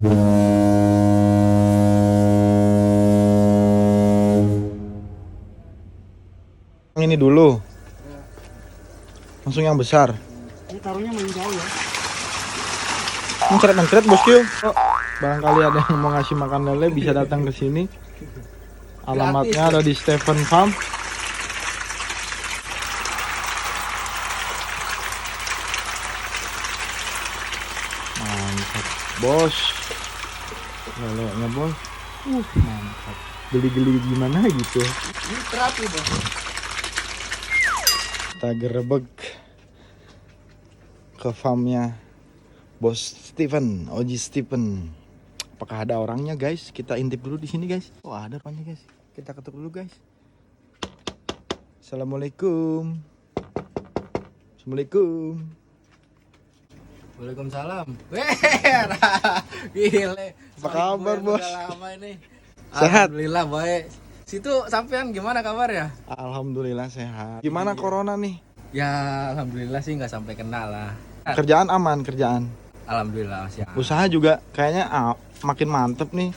Ini dulu. Langsung yang besar. Ini taruhnya main jauh ya. Mencret bosku. Oh, barangkali ada yang mau ngasih makan lele bisa datang ke sini. Alamatnya ada di Stephen Farm. Mantap, bos. Lelenya bos. Mantap. Geli-geli gimana gitu. Ini terapi bos. Kita gerebek ke farmnya Bos Stephen, Oji Stephen. Apakah ada orangnya guys? Kita intip dulu di sini guys. Oh ada orangnya guys. Kita ketuk dulu guys. Assalamualaikum. Assalamualaikum. Waalaikumsalam. Gile. Apa kabar bos? Lama ini. Sehat? Alhamdulillah baik. Situ sampean gimana kabar ya? Alhamdulillah sehat. Gimana corona nih? Ya alhamdulillah sih nggak sampai kena lah. Kerjaan aman kerjaan. Alhamdulillah masih aman. Usaha juga kayaknya makin mantep nih.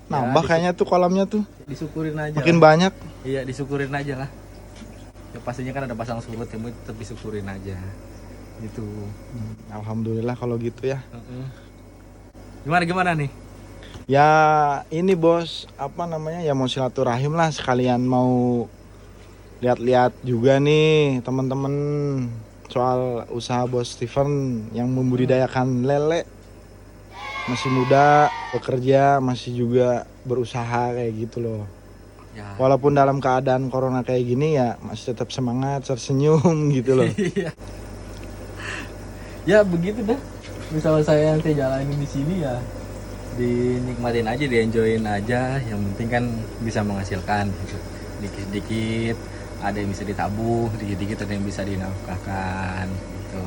Nambah kayaknya tuh kolamnya tuh. Disyukurin aja. Makin banyak. Iya disyukurin aja lah. Ya pastinya kan ada pasang surut, ya tetap disyukurin aja. Gitu. Alhamdulillah kalau gitu ya. Gimana nih? Ya ini bos, apa namanya ya mau silaturahim lah sekalian mau lihat-lihat juga nih teman-teman soal usaha bos Stephen yang membudidayakan lele. Masih muda, bekerja, masih juga berusaha kayak gitu loh. Ya. Walaupun dalam keadaan corona kayak gini ya masih tetap semangat, tersenyum gitu loh. Iya. Ya begitu dah. Misalnya saya nanti jalanin di sini ya dinikmatin aja, dienjoyin aja. Yang penting kan bisa menghasilkan gitu. Dikit-dikit ada yang bisa ditabung, dikit-dikit ada yang bisa dinafkahkan gitu.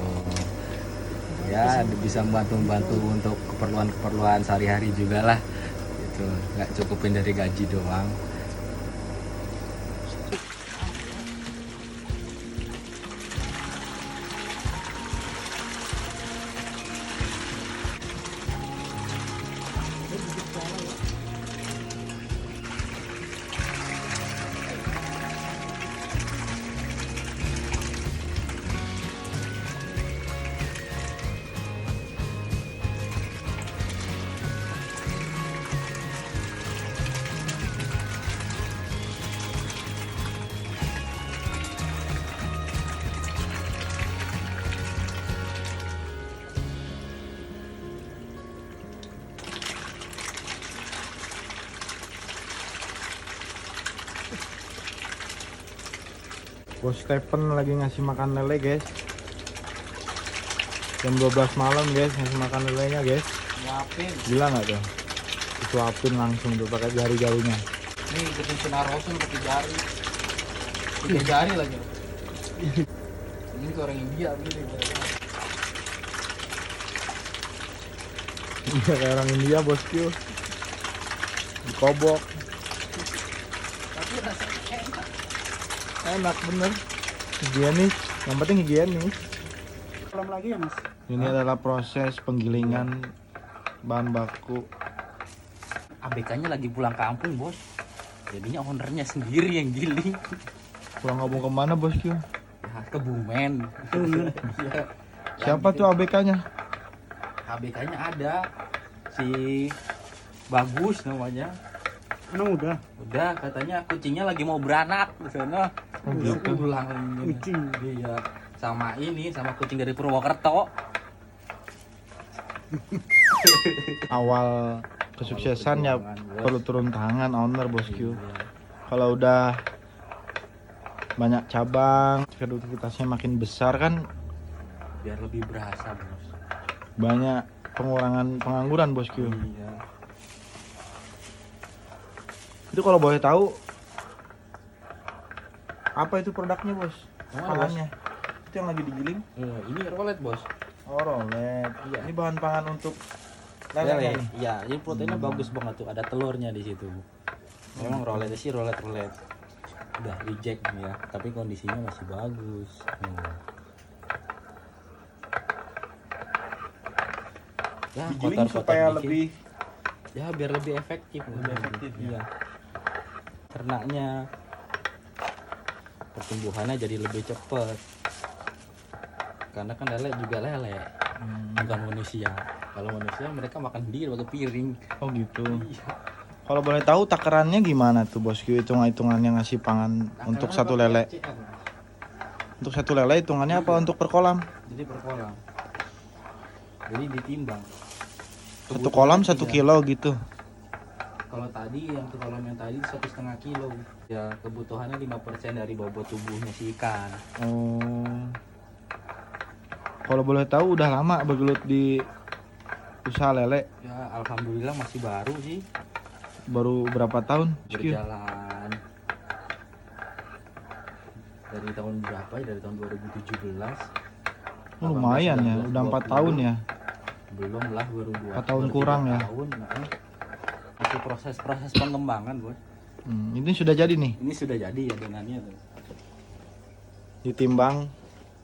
Ya bisa membantu untuk keperluan sehari-hari juga lah gitu. Nggak cukupin dari gaji doang. Bos Stephen lagi ngasih makan lele guys. Jam 12 malam guys ngasih makan lelenya guys. Ngapain? Gila nggak tuh? Disuapin langsung tuh pakai jari-jarinya. Nih bikin sinar rasul pakai jari. Pakai jari lagi. Ini ke orang India begini. Iya kayak orang India bosku. Dikobok. Tapi rasanya enak. Enak bener. Higienis. Yang penting higienis. Belum lagi ya mas? Ini adalah proses penggilingan bahan baku. ABK-nya lagi pulang kampung bos. Jadinya ownernya sendiri yang giling. Pulang kampung kemana bosku? Ya, Kebumen. Iya. Siapa tuh ABK-nya? ABK-nya ada si Bagus namanya. Emang udah? Udah katanya kucingnya lagi mau beranak di sana. Oh, gitu. Pulang Kucing. Iya. Sama kucing dari Purwokerto. Awal kesuksesan ya perlu turun tangan owner bosku. Kalau udah banyak cabang, produktivitasnya makin besar kan Biar lebih berasa bos. banyak pengurangan pengangguran bosku. Iya. Itu kalau boleh tahu apa itu produknya bos? Yang mana, Pangannya. Itu yang lagi digiling? Ini rolet bos. Oh rolet. Iya. Ini bahan pangan untuk Lele. lele nih. Iya, ini proteinnya bagus banget tuh. Ada telurnya di situ. Memang roletnya sih rolet. Udah reject ya, tapi kondisinya masih bagus. Ya, Digiling supaya dikit. lebih Ya biar lebih efektif. Lebih efektif, ya. Iya. Ternaknya, pertumbuhannya jadi lebih cepat. Karena kan lele juga lele, bukan manusia. Kalau manusia mereka makan sendiri pakai piring. Oh gitu. Iya. Kalau boleh tahu takarannya gimana tuh bosku, hitungannya ngasih pangan untuk satu lele? Untuk satu lele hitungannya apa untuk per kolam? Jadi per kolam. Jadi ditimbang. Satu kolam 1 kilo gitu. Kalau tadi yang kolam yang tadi 1,5 kilo. Ya kebutuhannya 5% dari bobot tubuhnya si ikan. Oh. Kalau boleh tahu udah lama bergelut di usaha lele? Ya alhamdulillah masih baru sih. Baru berapa tahun? Bosku? Berjalan dari tahun berapa ya? Dari tahun 2017. Oh, lumayan ya, udah 4 tahun ya. Belum lah, baru 4 tahun kurang ya. tahun. Masih proses pengembangan, Bos. Ini sudah jadi nih, Ini sudah jadi adonannya tuh. ditimbang.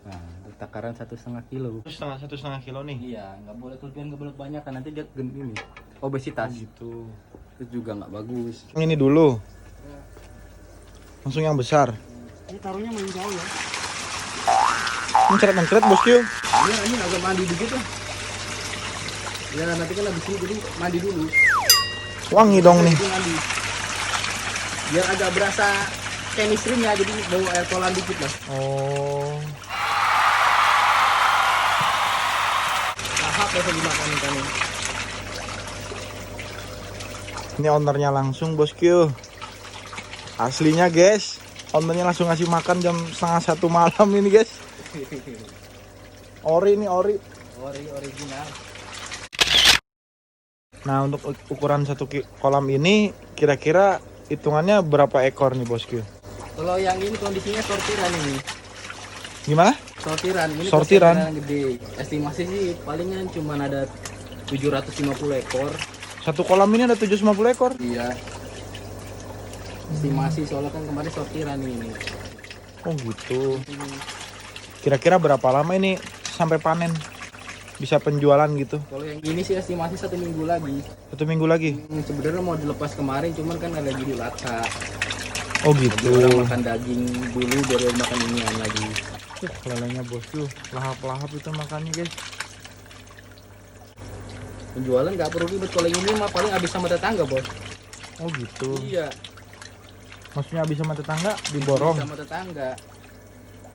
Nah, untuk takaran 1,5 kilo. Satu setengah kilo nih. Iya, nggak boleh kelebihan, nggak boleh banyak kan nanti dia ini obesitas. Gitu. Itu juga nggak bagus. Ini dulu. Langsung yang besar. Ini taruhnya main jauh ya. Mencret bosku. Ini agak mandi dikit ya. Ya nanti kan habis ini jadi mandi dulu. Wangi dong nih. Jadi mandi. Biar agak berasa chemistry-nya, jadi bau air kolam dikit lah. Oh. Lahap biasa dimakan ikan ini. Ini ownernya langsung bosku. Aslinya guys. Ownernya langsung ngasih makan jam 1:30 malam ini guys. Ori nih ori. Original. Nah untuk ukuran satu kolam ini kira-kira hitungannya berapa ekor nih bosku? Kalau yang ini kondisinya sortiran ini. Gimana? Sortiran ini. Sortiran yang gede. Estimasi sih palingan cuma ada 750 ekor. Satu kolam ini ada 750 ekor? Iya. Estimasi soalnya kan kemarin sortiran ini. Oh gitu. Kira-kira berapa lama ini sampai panen? Bisa penjualan gitu? Kalau yang ini sih estimasi 1 minggu lagi. 1 minggu lagi? Sebenarnya mau dilepas kemarin, cuman kan ada Idul Adha. Oh Jadi gitu. orang makan daging dulu baru makan inian lagi. Lelenya bosku, lahap-lahap itu makannya guys. Penjualan nggak perlu ribet, kalau yang ini mah paling habis sama tetangga, Bos. Oh gitu. Iya. Maksudnya habis sama tetangga diborong? Sama tetangga.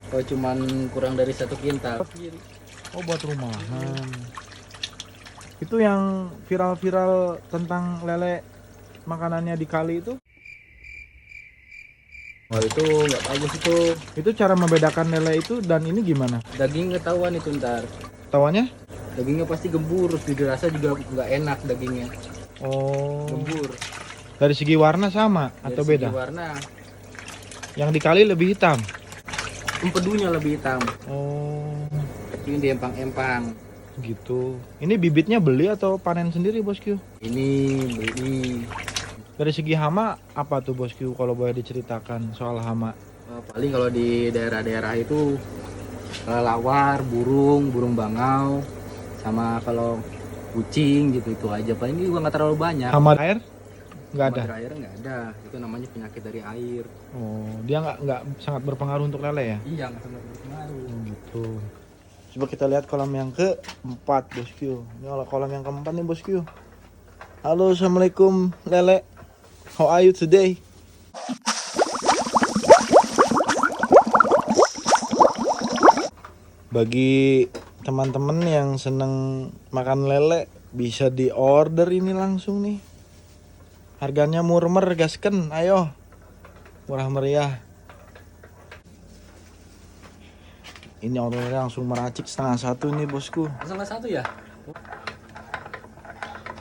Kalau cuman kurang dari 1 kintal. Oh buat rumahan. Itu yang viral-viral tentang lele makanannya di kali itu? Oh itu nggak bagus itu. Itu cara membedakan lele itu dan ini gimana? Daging ketahuan itu ntar. Tawannya? Dagingnya pasti gembur, dirasa juga nggak enak dagingnya. Oh. Gembur. Dari segi warna sama Dari atau segi beda? warna. Yang di kali lebih hitam. Empedunya lebih hitam. Oh. Ini diempang-empang. Gitu. Ini bibitnya beli atau panen sendiri bosku? Ini beli. Dari segi hama apa tuh bosku kalau boleh diceritakan soal hama? Paling kalau di daerah-daerah itu kelelawar, burung bangau, sama kalau kucing gitu itu aja. Paling ini juga nggak terlalu banyak. Hama air? Nggak ada. Hama air nggak ada. Itu namanya penyakit dari air. Oh, dia nggak sangat berpengaruh untuk lele ya? Iya, nggak sangat berpengaruh. Oh, gitu. Coba kita lihat kolam yang keempat bosku. Ini kolam yang keempat nih bosku. Halo, assalamualaikum lele. How are you today? Bagi teman-teman yang seneng makan lele bisa di order ini langsung nih. Harganya murmer gasken, ayo. Murah meriah. Ini ordernya langsung meracik 1:30 nih bosku. Salah satu ya?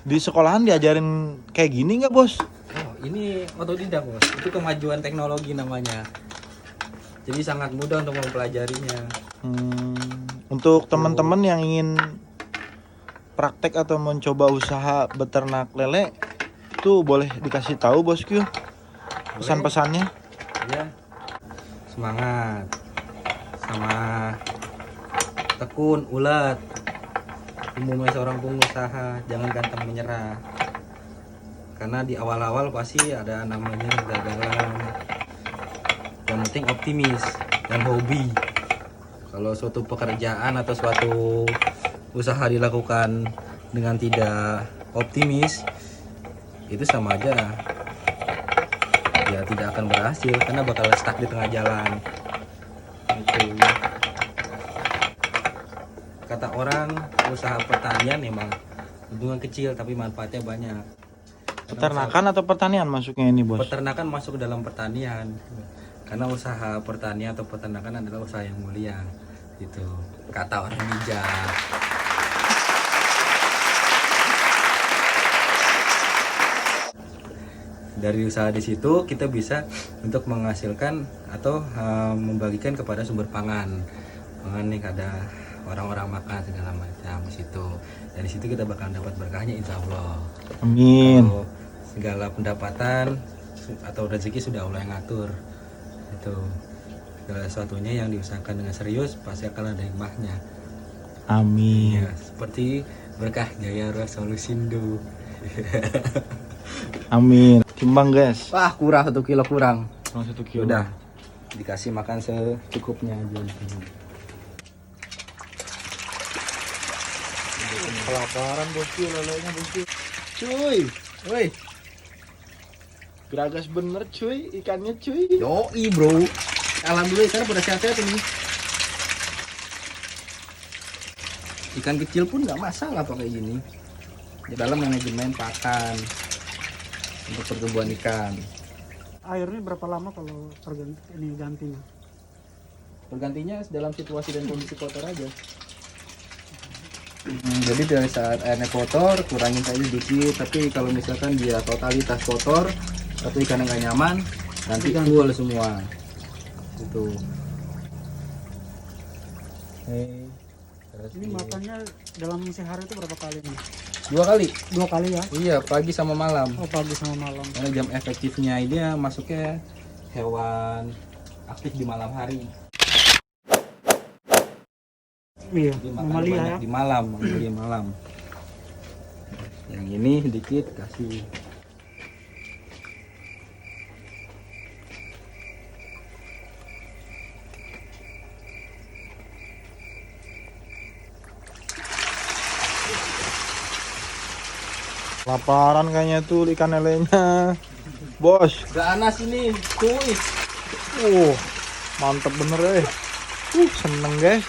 Di sekolahan diajarin kayak gini nggak bos? Oh, ini otodidak, Bos. Itu kemajuan teknologi namanya. Jadi sangat mudah untuk mempelajarinya. Untuk teman-teman yang ingin praktek atau mencoba usaha beternak lele, itu boleh dikasih tahu bosku pesan-pesannya. Ya. Semangat. Sama tekun, ulet. Umumnya seorang pengusaha, jangan ganteng menyerah. karena di awal-awal pasti ada namanya kegagalan. Yang penting optimis dan hobi. Kalau suatu pekerjaan atau suatu usaha dilakukan dengan tidak optimis, itu sama aja ya tidak akan berhasil karena bakal stuck di tengah jalan. Itu kata orang, usaha pertanian memang untungan kecil tapi manfaatnya banyak. Peternakan atau pertanian masuknya ini bos? Peternakan masuk ke dalam pertanian karena usaha pertanian atau peternakan adalah usaha yang mulia, itu kata orang bijak. Dari usaha di situ kita bisa untuk menghasilkan atau membagikan kepada sumber pangan. Pangan nih ada orang-orang makan segala macam di situ. Dari situ kita bakal dapat berkahnya insya Allah. Amin. Kalau segala pendapatan atau rezeki sudah Allah yang ngatur. Itu segala sesuatunya yang diusahakan dengan serius pasti akan ada hikmahnya. Amin. Ya, seperti berkah Jaya Solusindo. Amin. Timbang guys. Wah, kurang 1 kilo kurang. Kurang 1 kilo. Udah dikasih makan secukupnya aja. Kelaparan bosku, lelenya bosku. Cuy, Woi, geragas bener cuy, ikannya cuy. yoi bro. Alhamdulillah sekarang pada sehat-sehat ini. Ikan kecil pun nggak masalah pakai gini. Di dalam manajemen pakan untuk pertumbuhan ikan. Airnya berapa lama kalau ini gantinya? Bergantinya dalam situasi dan kondisi kotor aja. Jadi dari saat airnya kotor kurangin saja dikit, tapi kalau misalkan dia totalitas kotor atau ikan nggak nyaman nanti full semua itu. Ini makannya dalam sehari itu berapa kali nih? 2 kali. 2 kali ya? Iya, pagi sama malam. Oh, pagi sama malam. Karena jam efektifnya dia masuknya hewan aktif di malam hari. Iya, Jadi makannya mamalia banyak ya. di malam, di malam. Yang ini dikit kasih. Laparan kayaknya tuh ikan lelenya. Bos. Ganas ini, cuy. Mantep bener eh. Seneng guys.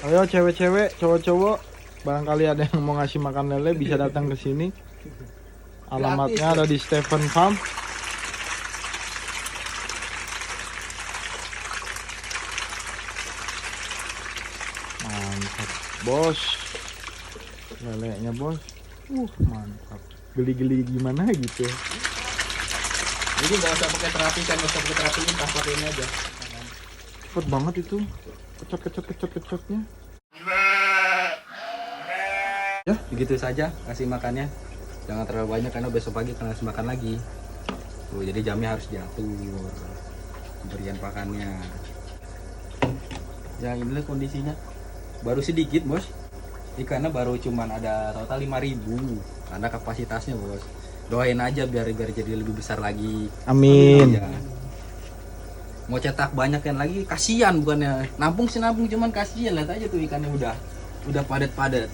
Ayo cewek-cewek, cowok-cowok, barangkali ada yang mau ngasih makan lele bisa datang ke sini. Alamatnya ada di Stephen Farm. Mantap, bos. Lelenya bos. Mantap. Geli-geli gimana gitu. Jadi nggak usah pakai terapi kan, nggak usah pakai terapi, pas pakai ini aja. Cepet banget itu. Kecot-kecot-kecot-kecotnya. Ya, begitu saja kasih makannya. Jangan terlalu banyak karena besok pagi akan kasih makan lagi. Tuh, jadi jamnya harus diatur. Pemberian pakannya. Ya, inilah kondisinya. Baru sedikit, Bos. Ikannya baru cuman ada total 5.000 karena kapasitasnya, Bos. Doain aja biar jadi lebih besar lagi. Amin. Ya. Mau cetak banyak kan lagi, kasihan bukannya. Nampung sih nampung, cuman kasihan. Lihat aja tuh ikannya udah padat-padat.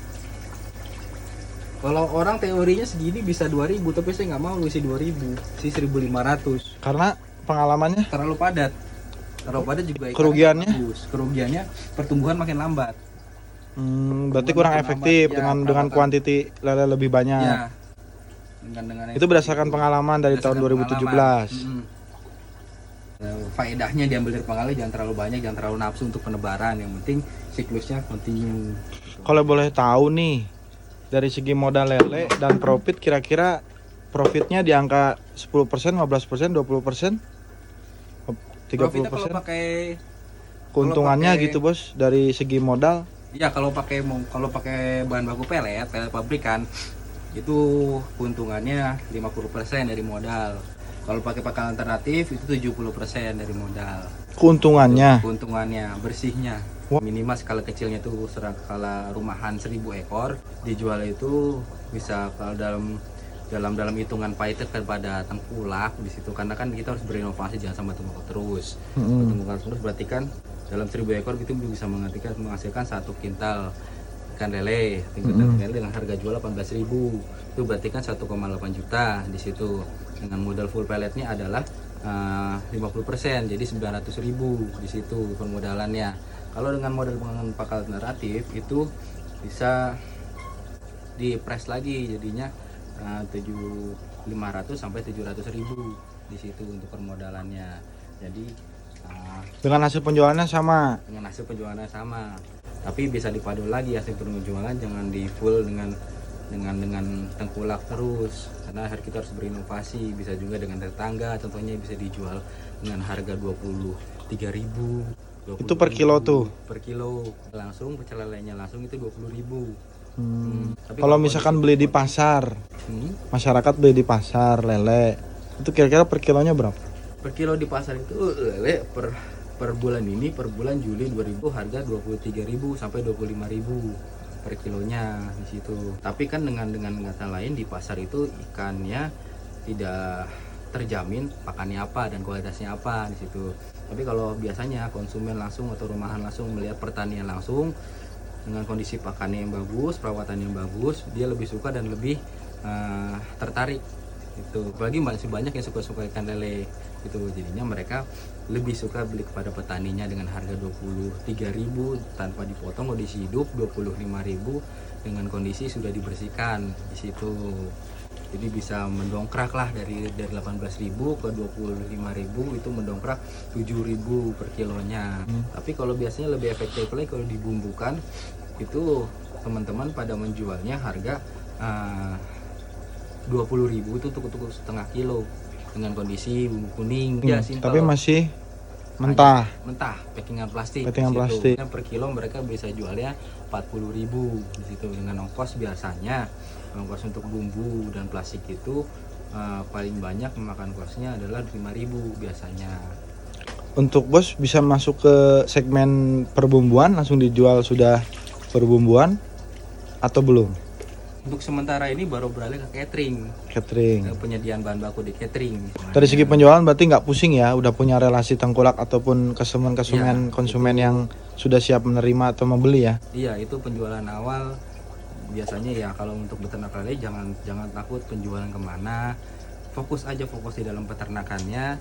Kalau orang teorinya segini bisa 2.000, tapi saya nggak mau isi 2.000, sih 1.500. Karena pengalamannya Terlalu padat. Terlalu padat juga ikannya Kerugiannya? bagus. Kerugiannya pertumbuhan makin lambat. berarti kurang Makin efektif lambat, ya, dengan perawatan. kuantiti lele lebih banyak. Ya. Dengan Itu berdasarkan pengalaman dari tahun Berdasarkan 2017. pengalaman. Faedahnya diambil dari pengalaman, jangan terlalu banyak, jangan terlalu nafsu untuk penebaran. Yang penting siklusnya continue. Kalau boleh tahu nih, dari segi modal lele dan profit kira-kira profitnya di angka 10%, 15%, 20%, Profitnya kalau 30%. pakai Keuntungannya pakai- gitu bos dari segi modal. ya kalau pakai bahan baku pelet pabrikan itu keuntungannya 50% dari modal. Kalau pakai pakan alternatif itu 70% dari modal. Keuntungannya. Keuntungannya bersihnya. Wah. Minimal skala kecilnya tuh skala rumahan 1.000 ekor dijual itu bisa kalau dalam dalam hitungan pahitnya kepada tengkulak di situ, karena kan kita harus berinovasi, jangan sampai tengkulak terus. Tengkulak terus berarti kan dalam 1000 ekor itu bisa menghasilkan 1 kintal ikan lele. Ikan lele dengan harga jual 18.000, itu berarti kan 1,8 juta di situ. Dengan modal full pelletnya adalah 50%, jadi 900.000 di situ permodalannya. Kalau dengan modal pengembangan pakan alternatif itu bisa di press lagi, jadinya 500 sampai 700.000 di situ untuk permodalannya. Jadi Dengan hasil penjualannya sama. dengan hasil penjualannya sama, tapi bisa dipadu lagi hasil penjualan, jangan di full dengan tengkulak terus, karena kita harus berinovasi. Bisa juga dengan tetangga, contohnya bisa dijual dengan harga 23.000. Itu per kilo tuh. Per kilo langsung, pecel lelenya langsung itu 20.000. Tapi Kalau misalkan beli di pasar, masyarakat beli di pasar lele, itu kira-kira per kilonya berapa? per kilo di pasar itu lele per bulan ini, per bulan Juli 2000 harga 23.000 sampai 25.000 per kilonya di situ. Tapi kan dengan kata lain di pasar itu ikannya tidak terjamin pakannya apa dan kualitasnya apa di situ. Tapi kalau biasanya konsumen langsung atau rumahan langsung melihat pertanian langsung dengan kondisi pakannya yang bagus, perawatan yang bagus, dia lebih suka dan lebih tertarik itu. Apalagi masih banyak yang suka ikan lele gitu, jadinya mereka lebih suka beli kepada petaninya dengan harga 23.000 tanpa dipotong, kondisi hidup 25.000 dengan kondisi sudah dibersihkan di situ. Jadi bisa mendongkrak lah dari 18.000 ke 25.000, itu mendongkrak 7.000 per kilonya. Tapi kalau biasanya lebih efektif lagi kalau dibumbukan, itu teman-teman pada menjualnya harga 20.000 itu untuk setengah kilo dengan kondisi bumbu kuning. Ya, Tapi masih mentah. Packingan plastik. Packingan plastik. Per kilo mereka bisa jualnya 40.000 di situ, dengan ongkos biasanya. Ongkos untuk bumbu dan plastik itu paling banyak memakan kosnya adalah 5.000 biasanya. Untuk bos bisa masuk ke segmen perbumbuan, langsung dijual sudah perbumbuan atau belum? Untuk sementara ini baru beralih ke catering, penyediaan bahan baku di catering. Dari segi penjualan berarti nggak pusing ya, udah punya relasi tengkulak ataupun konsumen yang sudah siap menerima atau membeli ya? Iya, itu penjualan awal biasanya ya. Kalau untuk beternak lele jangan takut penjualan kemana, fokus di dalam peternakannya.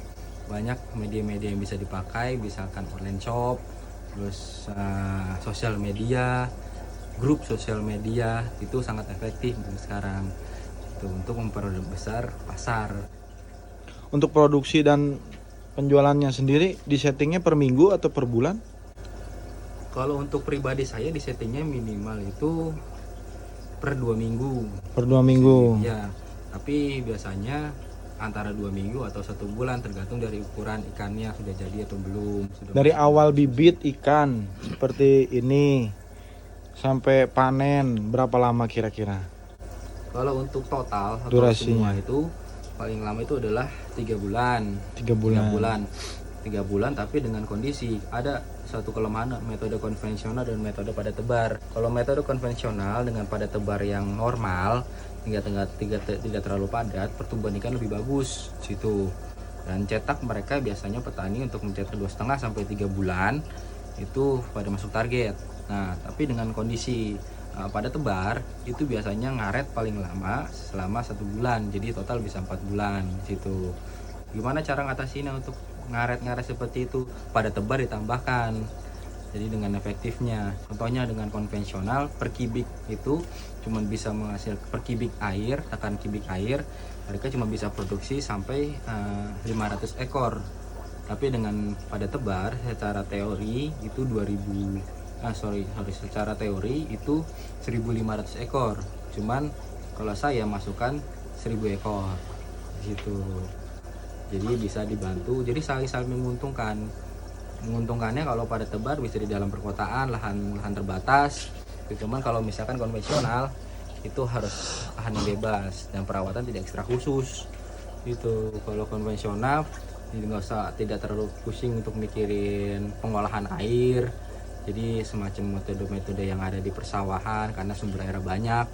Banyak media-media yang bisa dipakai, misalkan online shop, terus sosial media, grup sosial media itu sangat efektif untuk sekarang itu, untuk memperbesar pasar. Untuk produksi dan penjualannya sendiri di settingnya per minggu atau per bulan? Kalau untuk pribadi saya di settingnya minimal itu per 2 minggu. Per 2 minggu. Ya, tapi biasanya antara 2 minggu atau 1 bulan, tergantung dari ukuran ikannya sudah jadi atau belum. Dari awal bibit ikan seperti ini sampai panen berapa lama kira-kira? Kalau untuk total durasinya semua itu paling lama itu adalah 3 bulan. 3 bulan. 3 bulan, tapi dengan kondisi ada satu kelemahan metode konvensional dan metode pada tebar. Kalau metode konvensional dengan pada tebar yang normal, tidak terlalu padat, pertumbuhan ikan lebih bagus situ. Dan cetak mereka biasanya petani untuk mencetak 2,5 sampai 3 bulan itu pada masuk target. Nah, tapi dengan kondisi pada tebar itu biasanya ngaret paling lama selama 1 bulan, jadi total bisa 4 bulan situ. Gimana cara ngatasinnya untuk ngaret seperti itu? Pada tebar ditambahkan, jadi dengan efektifnya. Contohnya dengan konvensional per kubik itu cuma bisa menghasilkan per kubik air, takaran kubik air mereka cuma bisa produksi sampai 500 ekor. Tapi dengan pada tebar secara teori itu secara teori itu 1.500 ekor. Cuman kalau saya masukkan 1.000 ekor gitu. Jadi bisa dibantu. Jadi saling menguntungkan. Menguntungkannya kalau pada tebar bisa di dalam perkotaan, lahan terbatas. Cuman kalau misalkan konvensional itu harus lahan yang bebas dan perawatan tidak ekstra khusus. Gitu. Kalau konvensional tidak terlalu pusing untuk mikirin pengolahan air, Jadi semacam metode-metode yang ada di persawahan karena sumber air banyak.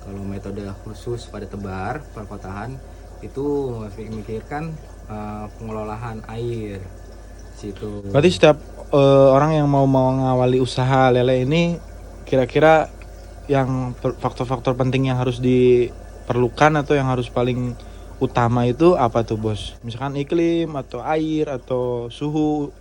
Kalau metode khusus pada tebar perkotaan itu memikirkan pengelolaan air situ. Berarti setiap orang yang mau mengawali usaha lele ini kira-kira yang faktor-faktor penting yang harus diperlukan atau yang harus paling utama itu apa tuh bos? Misalkan iklim atau air atau suhu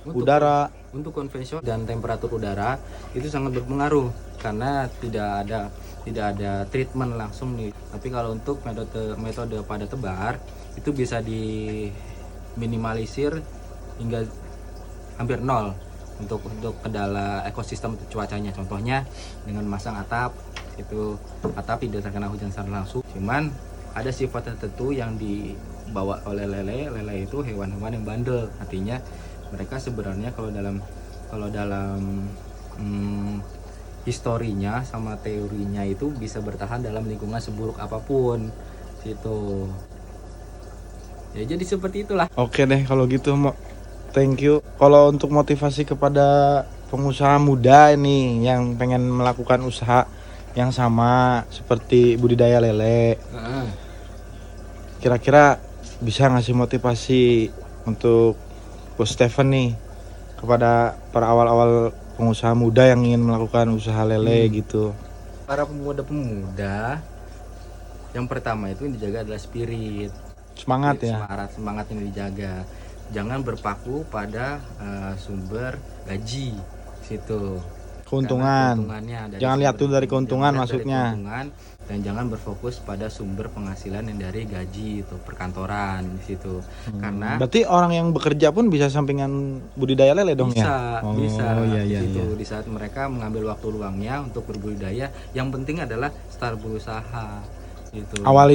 udara. Untuk konvensional dan temperatur udara itu sangat berpengaruh karena tidak ada treatment langsung nih. Tapi kalau untuk metode pada tebar itu bisa diminimalisir hingga hampir nol untuk kendala ekosistem cuacanya. Contohnya dengan memasang atap, itu atap tidak terkena hujan secara langsung. Cuman ada sifat tertentu yang dibawa oleh lele itu hewan-hewan yang bandel. Artinya mereka sebenarnya kalau dalam historinya sama teorinya itu bisa bertahan dalam lingkungan seburuk apapun gitu. Ya jadi seperti itulah. Oke deh kalau gitu thank you. Kalau untuk motivasi kepada pengusaha muda ini yang pengen melakukan usaha yang sama seperti budidaya lele, kira-kira bisa ngasih motivasi untuk Bos Steven nih kepada para awal-awal pengusaha muda yang ingin melakukan usaha lele gitu. Para pemuda-pemuda yang pertama itu yang dijaga adalah spirit. Semangat ya. Semangat yang dijaga. Jangan berpaku pada sumber gaji situ. Keuntungan. Jangan lihat tuh dari keuntungan maksudnya. Dan jangan berfokus pada sumber penghasilan yang dari gaji itu perkantoran di situ. Karena berarti orang yang bekerja pun bisa sampingan budidaya lele dong ya? Bisa. Iya. Di saat mereka mengambil waktu luangnya untuk berbudidaya, yang penting adalah start berusaha gitu. Mengawali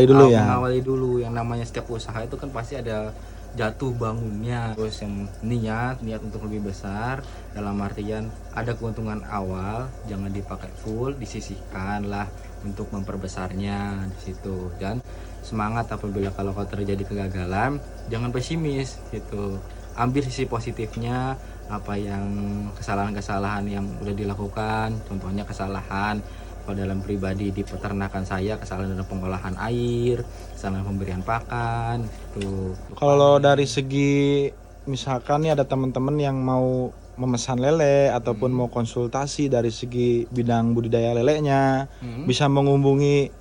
dulu ya. Mengawali dulu. Yang namanya setiap usaha itu kan pasti ada jatuh bangunnya, terus yang niat untuk lebih besar, dalam artian ada keuntungan awal, jangan dipakai full, disisihkan lah untuk memperbesarnya di situ. Dan semangat apabila kalau terjadi kegagalan, jangan pesimis gitu. Ambil sisi positifnya, apa yang kesalahan-kesalahan yang udah dilakukan, contohnya kesalahan kalau dalam pribadi di peternakan saya, kesalahan dalam pengolahan air, kesalahan pemberian pakan itu. Kalau dari segi misalkan nih ada teman-teman yang mau memesan lele ataupun mau konsultasi dari segi bidang budidaya lelenya, bisa menghubungi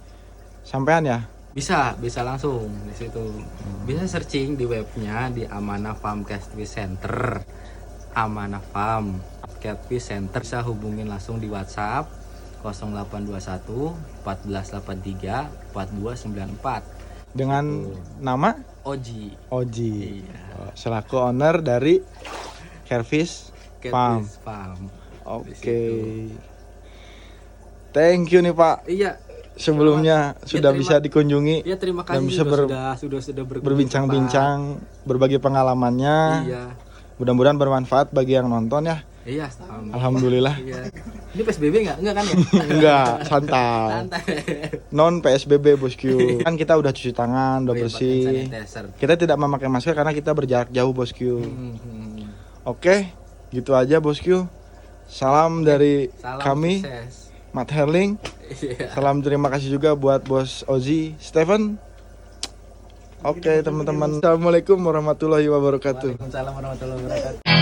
sampean ya? Bisa langsung di situ. Bisa searching di webnya di Amanah Farm Catfish Center. Amanah Farm Catfish Center, bisa hubungin langsung di WhatsApp 0821 1483 4294 dengan nama Oji. Iya. Selaku owner dari Catfish Farm. Oke. Thank you nih Pak. Iya. Sebelumnya sudah bisa dikunjungi. Iya, terima kasih. Dan bisa sudah berbincang-bincang, berbagi pengalamannya. Iya. Mudah-mudahan bermanfaat bagi yang nonton ya. Iya, alhamdulillah. Iya. Ini PSBB enggak kan ya? Enggak, santai. Non PSBB bosku. Kan kita udah cuci tangan, udah bersih. Kita tidak memakai masker karena kita berjarak jauh bosku. Oke, gitu aja bosku. Salam dari kami, Matt Herling. Salam terima kasih juga buat Bos Ozi Steven. Oke teman-teman. Assalamualaikum warahmatullahi wabarakatuh. Waalaikumsalam warahmatullahi wabarakatuh.